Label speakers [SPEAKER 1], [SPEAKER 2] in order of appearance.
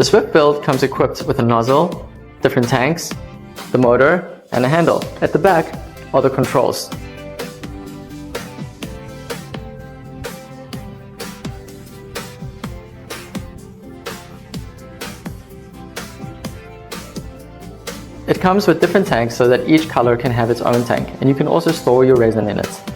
[SPEAKER 1] The Swiftbuild comes equipped with a nozzle, different tanks, the motor, and a handle. At the back are the controls. It comes with different tanks so that each color can have its own tank, and you can also store your resin in it.